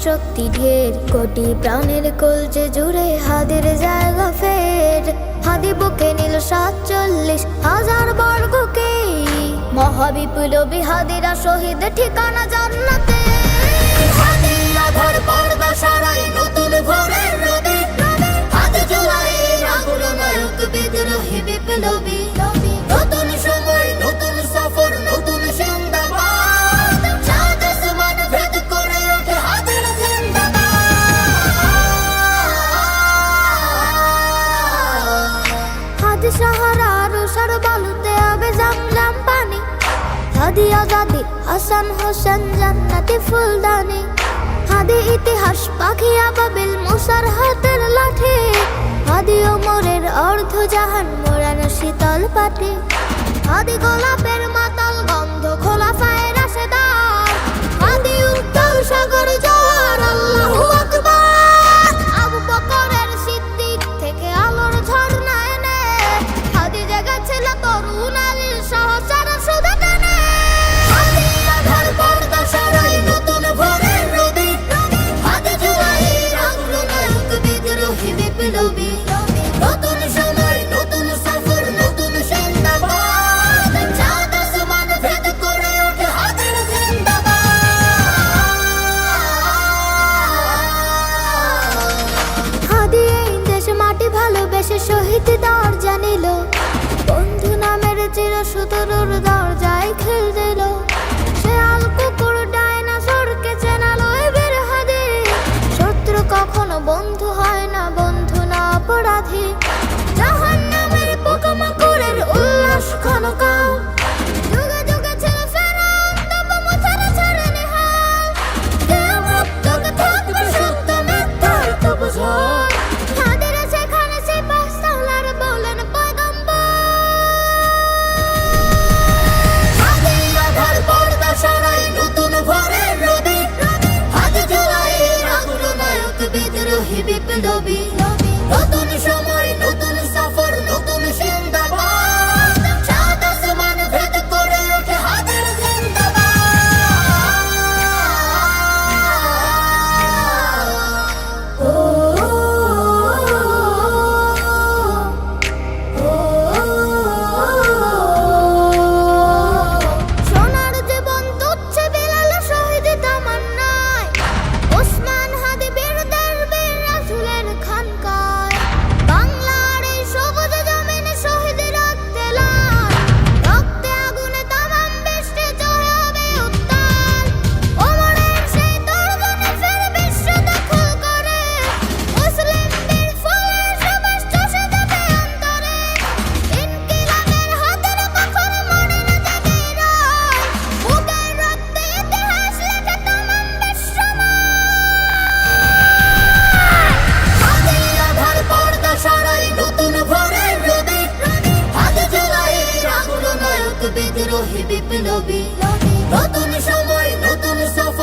শক্তি ঢের, কোটি প্রাণের কলজে জুড়ে হাদির জায়গা ফের। হাদি বুকে নিল 47,000 বর্গকে, মহাবিপ্লবী হাদিরা শহীদ ঠিকানা জান্নাতে। হাদি আধার পর্দা সারাই নতুন ভোরের রবি, হাদি জুলাইয়ের আগুনায়ক বিদ্রোহী বিপ্লবী। নতুন সময় নতুন সফর নতুন জিন্দাবাদ, চাঁদ আসমান ভেদ করে ওঠে হাদির জিন্দাবাদ। হাদি সাহারা আরশার বালুতে আবে জামজাম পানি, হাদি আজাদি হাসান হোসেন জান্নাতি ফুলদানি। হাদি ইতিহাস পাখি আবাবিল মুসার হাতের লাঠি, হাদি ওমরের অর্ধ জাহান মোড়ানো শীতল পাটি। হাদি গোলাপের মাতাল গন্ধ খোলাফায়ে রাশেদার, হাদি উত্তাল সাগর জোয়ার আল্লাহু আকবার। আবু বকরের সিদ্দিক থেকে আলোর ঝর্ণা এনে, হাদি জেগেছিল তরুণ আলীর সাহসের সুধা টেনে। হাদি আধার পর্দা সারাই নতুন ভোরের রবি, হাদি জুলাইয়ের আগুনায়ক বিদ্রোহী বিপ্লবী। নতুন সময় নতুন সফর নতুন জিন্দাবাদ, চাঁদ আসমান ভেদ করে ওঠে হাদির জিন্দাবাদ। হাদি এই দেশ মাটি ভালোবেসে শহীদ দরজা নিল, বন্ধু নামের চির সুতরুর দরজায় খেল দিল। সে আল কুকুর ডাইনোসরকে চেনালো এবার হাদি, শত্রু কখনো বন্ধু হয় না, বন্ধু না অপরাধী। জাহান্নামের পোকামাকড়ের উল্লাস ক্ষণকাল, যুগে যুগে ছিল ফেরাউন তবু মুসারা ছাড়েনি হাল। কিয়ামত যুগে থাকবে সত্য মিথ্যার তবু ঝড়, হাদিরা সেখানে সিপাহ সালার বলেন পয়গম্বর। হাদি আধার পর্দা সারাই নতুন ভোরের রবি, হাদি জুলাইয়ের আগুনায়ক বিদ্রোহী বিপ্লবী। নতুন সময় নতুন সফর নতুন জিন্দাবাদ, চাঁদ আসমান ভেদ করে ওঠে হাদির জিন্দাবাদ। সোনার জীবন তুচ্ছে বিলাল শহীদ তামান্নায়, ওসমান হাদি বীরদের বীর রাসূলের খানকায়। বাংলার এই সবুজ জমিনে শহীদ রক্তে লাল, রক্তে আগুনে তামাম বৃষ্টি জয় হবে উত্তাল। ওমরের সেই তরবারি ফের বিশ্ব দখল করে, মুসলিম বীর ফুলের সুবাস চষে যাবে অন্তরে। ইনকিলাবের হাতের কখনো মনে না জাগে রায়, বুকের রক্তে ইতিহাস লেখে তামাম বিশ্বময়। হাদি আধার পর্দা সারাই নতুন ভোরের রবি, হাদি জুলাইয়ের আগুনায়ক বিদ্রোহী বিপ্লবী। নতুন সময় নতুন সফর